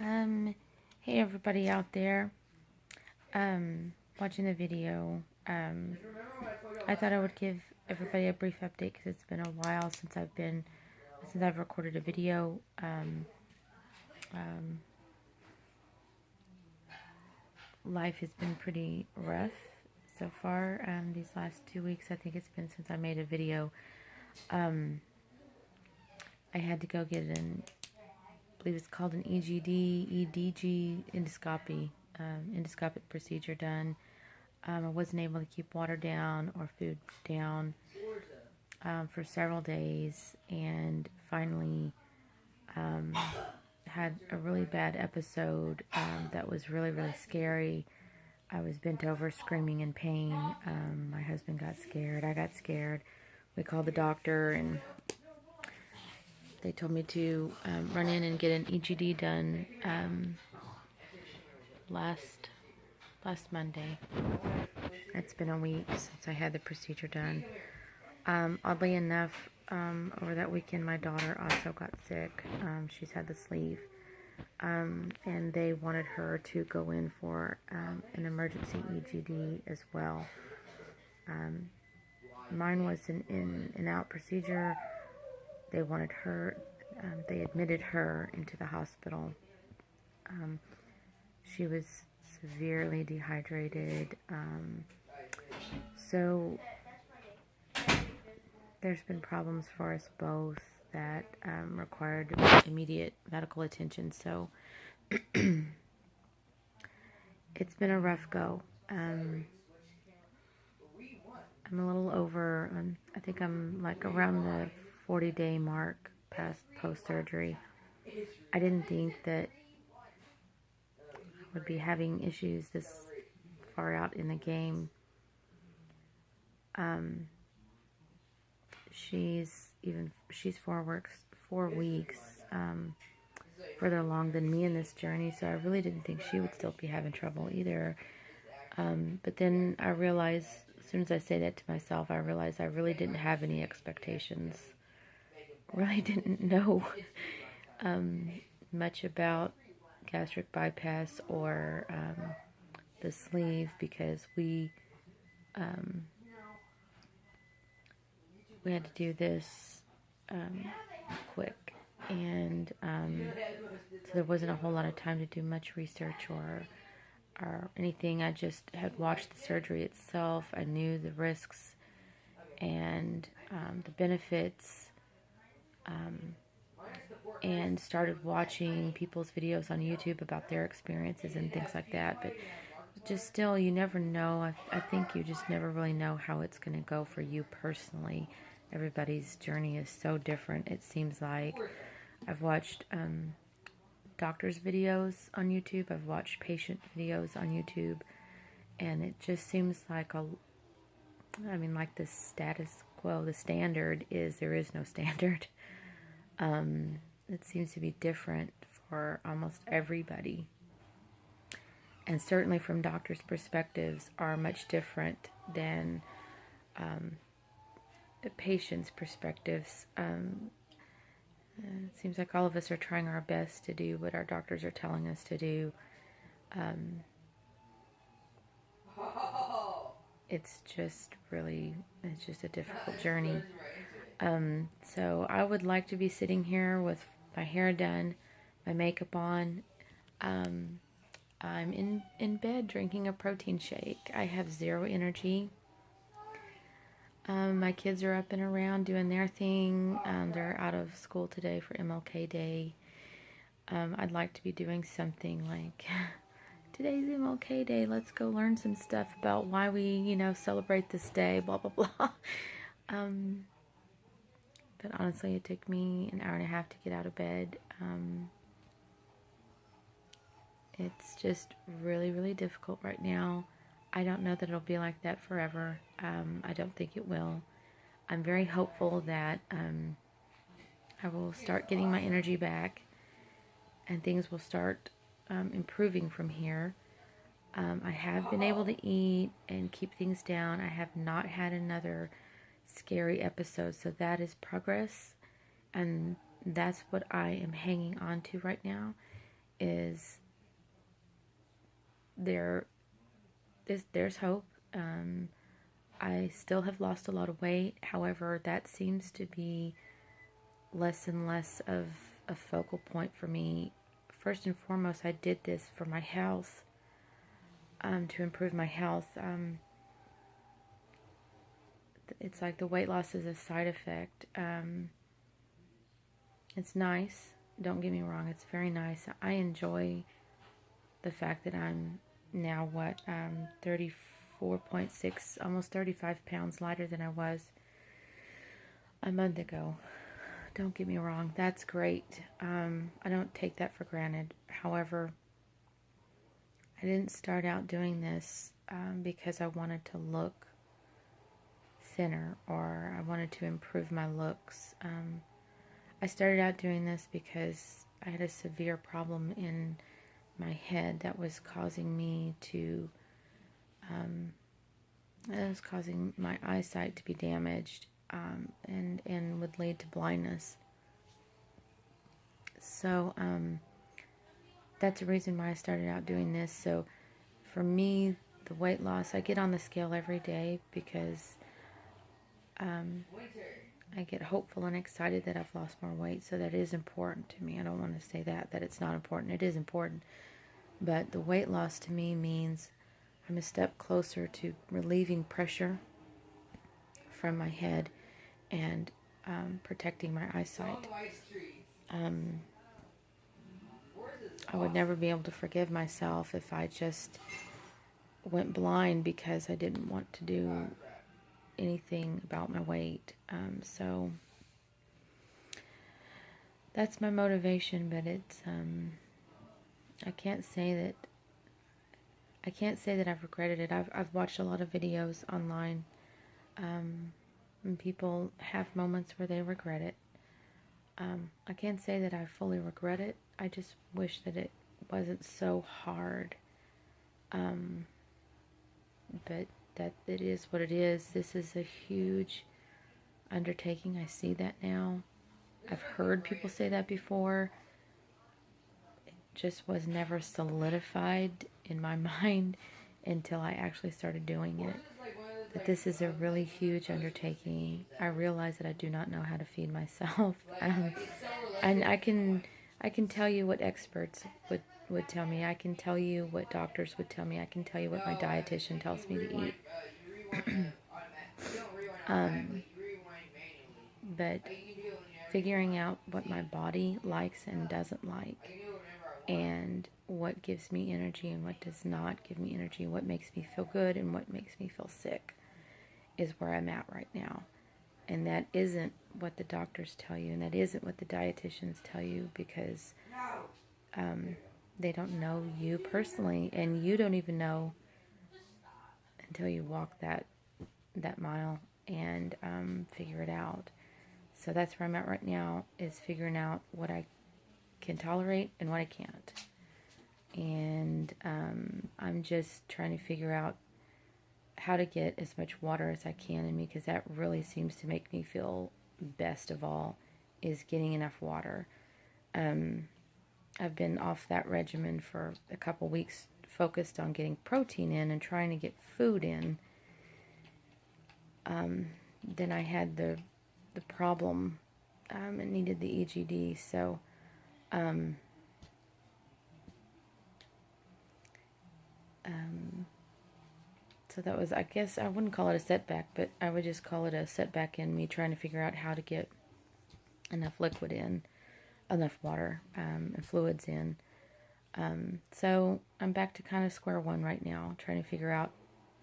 Hey everybody out there, watching the video. I thought I would give everybody a brief update because it's been a while since I've recorded a video. Life has been pretty rough so far. These last 2 weeks, I think it's been since I made a video. I had to go get I believe it's called an EDG endoscopic procedure done. I wasn't able to keep water down or food down for several days, and finally had a really bad episode that was really, really scary. I was bent over screaming in pain. My husband got scared. I got scared. We called the doctor, and they told me to run in and get an EGD done last Monday. It's been a week since I had the procedure done. Oddly enough, over that weekend, my daughter also got sick. She's had the sleeve, and they wanted her to go in for an emergency EGD as well. Mine was an in-and-out procedure. They wanted her, they admitted her into the hospital. She was severely dehydrated. So there's been problems for us both that required immediate medical attention. So it's been a rough go. I'm a little over, I think I'm like around the 40-day mark post-surgery. I didn't think that I would be having issues this far out in the game. She's 4 weeks further along than me in this journey, so I really didn't think she would still be having trouble either. But then I realized, as soon as I say that to myself, I realized I really didn't have any expectations. Really didn't know much about gastric bypass or the sleeve, because we had to do this quick, and so there wasn't a whole lot of time to do much research or anything. I just had watched the surgery itself. I knew the risks and the benefits, and started watching people's videos on YouTube about their experiences and things like that. But just still, you never know. I think you just never really know how it's going to go for you personally. Everybody's journey is so different, it seems like. I've watched doctors' videos on YouTube. I've watched patient videos on YouTube. And it just seems like like the status quo, the standard is there is no standard. It seems to be different for almost everybody. And certainly from doctors' perspectives are much different than the patient's perspectives. It seems like all of us are trying our best to do what our doctors are telling us to do. It's just a difficult journey. So I would like to be sitting here with my hair done, my makeup on. I'm in bed drinking a protein shake. I have zero energy. My kids are up and around doing their thing. They're out of school today for MLK Day. I'd like to be doing something like, today's MLK Day, let's go learn some stuff about why we, celebrate this day, blah, blah, blah. But honestly, it took me an hour and a half to get out of bed. It's just really, really difficult right now. I don't know that it'll be like that forever. I don't think it will. I'm very hopeful that I will start getting my energy back and things will start improving from here. I have been able to eat and keep things down. I have not had another scary episode, so that is progress, and that's what I am hanging on to right now, is there's hope. I still have lost a lot of weight. However, that seems to be less and less of a focal point for me. First and foremost, I did this for my health, to improve my health. It's like the weight loss is a side effect. It's nice. Don't get me wrong. It's very nice. I enjoy the fact that I'm now, 34.6, almost 35 pounds lighter than I was a month ago. Don't get me wrong. That's great. I don't take that for granted. However, I didn't start out doing this because I wanted to look thinner or I wanted to improve my looks. I started out doing this because I had a severe problem in my head that was causing me to, that was causing my eyesight to be damaged, and would lead to blindness. So, that's the reason why I started out doing this. So, for me, the weight loss, I get on the scale every day because, I get hopeful and excited that I've lost more weight, so that is important to me. I don't want to say that it's not important. It is important. But the weight loss to me means I'm a step closer to relieving pressure from my head and protecting my eyesight. I would never be able to forgive myself if I just went blind because I didn't want to do anything about my weight. So that's my motivation, but it's I can't say that I've regretted it. I've watched a lot of videos online, and people have moments where they regret it. I can't say that I fully regret it. I just wish that it wasn't so hard. But that it is what it is. This is a huge undertaking. I see that now. I've heard people say that before. It just was never solidified in my mind until I actually started doing it. That this is a really huge undertaking. I realize that I do not know how to feed myself. And I can tell you what experts would tell me. I can tell you what doctors would tell me. I can tell you what my dietitian tells me to eat. But figuring out what my body likes and doesn't like, and what gives me energy and what does not give me energy, what makes me feel good and what makes me feel sick, is where I'm at right now. And that isn't what the doctors tell you, and that isn't what the dietitians tell you, because they don't know you personally, and you don't even know until you walk that mile and figure it out. So that's where I'm at right now, is figuring out what I can tolerate and what I can't. And I'm just trying to figure out how to get as much water as I can in me, because that really seems to make me feel best of all, is getting enough water. I've been off that regimen for a couple weeks, focused on getting protein in and trying to get food in. Then I had the problem and needed the EGD. So so that was, I guess I wouldn't call it a setback, but I would just call it a setback in me trying to figure out how to get enough liquid in, enough water and fluids in. So I'm back to kind of square one right now, trying to figure out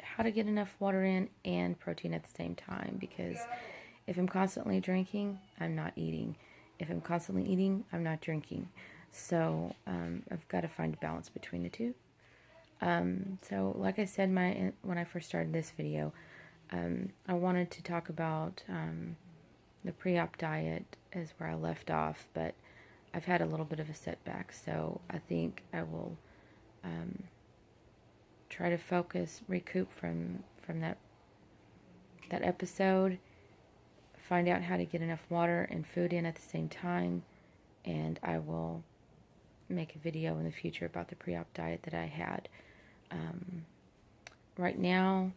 how to get enough water in and protein at the same time, because if I'm constantly drinking, I'm not eating. If I'm constantly eating, I'm not drinking. So I've got to find a balance between the two. So like I said, when I first started this video, I wanted to talk about the pre-op diet is where I left off, but I've had a little bit of a setback, so I think I will try to recoup from that episode, find out how to get enough water and food in at the same time, and I will make a video in the future about the pre-op diet that I had. Right now,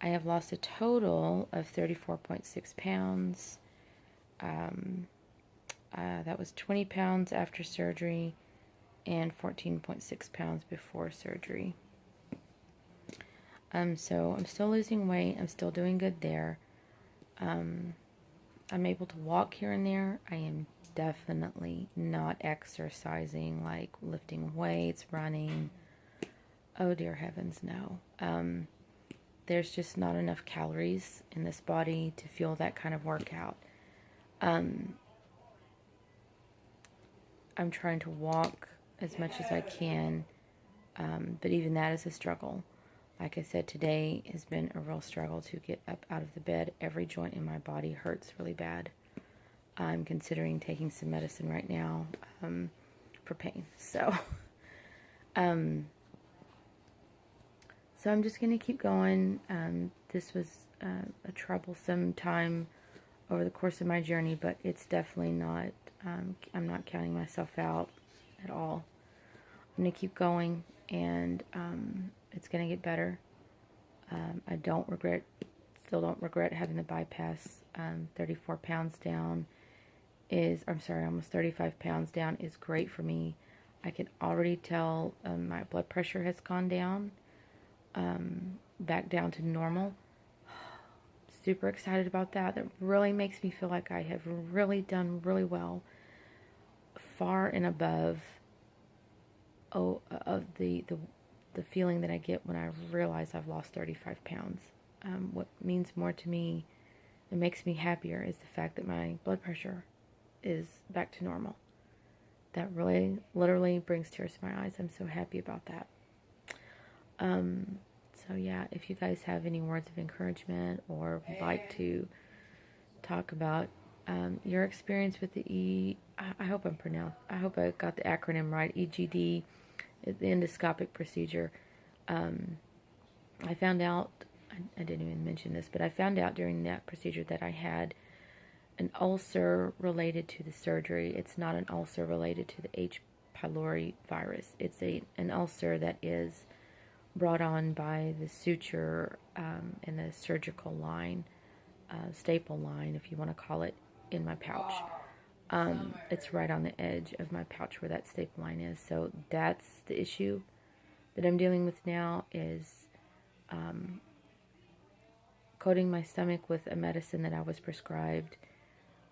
I have lost a total of 34.6 pounds. That was 20 pounds after surgery and 14.6 pounds before surgery. So I'm still losing weight. I'm still doing good there. I'm able to walk here and there. I am definitely not exercising, like lifting weights, running. Oh, dear heavens, no. There's just not enough calories in this body to fuel that kind of workout. I'm trying to walk as much as I can, but even that is a struggle. Like I said, today has been a real struggle to get up out of the bed. Every joint in my body hurts really bad. I'm considering taking some medicine right now for pain. So I'm just going to keep going. This was a troublesome time over the course of my journey, but it's definitely not, I'm not counting myself out at all. I'm going to keep going, and it's going to get better. I still don't regret having the bypass. 34 pounds down almost 35 pounds down is great for me. I can already tell my blood pressure has gone down, back down to normal. Super excited about that. That really makes me feel like I have really done really well, far and above of the feeling that I get when I realize I've lost 35 pounds. What means more to me and makes me happier is the fact that my blood pressure is back to normal. That really, literally brings tears to my eyes. I'm so happy about that. So yeah, if you guys have any words of encouragement or would like to talk about your experience with the I hope I got the acronym right, EGD, the endoscopic procedure. I found out, I didn't even mention this, but I found out during that procedure that I had an ulcer related to the surgery. It's not an ulcer related to the H. pylori virus. It's an ulcer that is brought on by the suture and the surgical line, staple line, if you want to call it, in my pouch. It's right on the edge of my pouch where that staple line is. So that's the issue that I'm dealing with now, is coating my stomach with a medicine that I was prescribed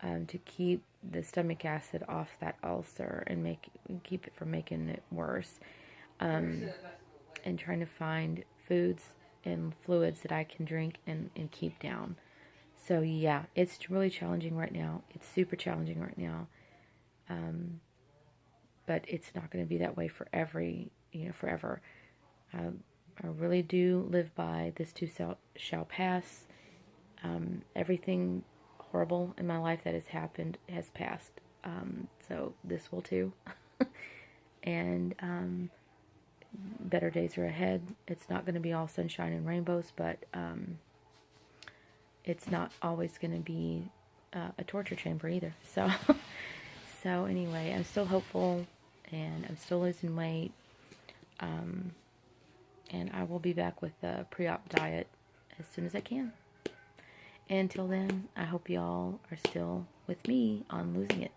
to keep the stomach acid off that ulcer and keep it from making it worse. And trying to find foods and fluids that I can drink and keep down. So yeah, it's really challenging right now. It's super challenging right now. But it's not going to be that way forever. I really do live by this too shall pass. Everything horrible in my life that has happened has passed. So this will too. And better days are ahead. It's not going to be all sunshine and rainbows, but it's not always going to be a torture chamber either. So anyway, I'm still hopeful, and I'm still losing weight, and I will be back with the pre-op diet as soon as I can. Until then, I hope y'all are still with me on losing it.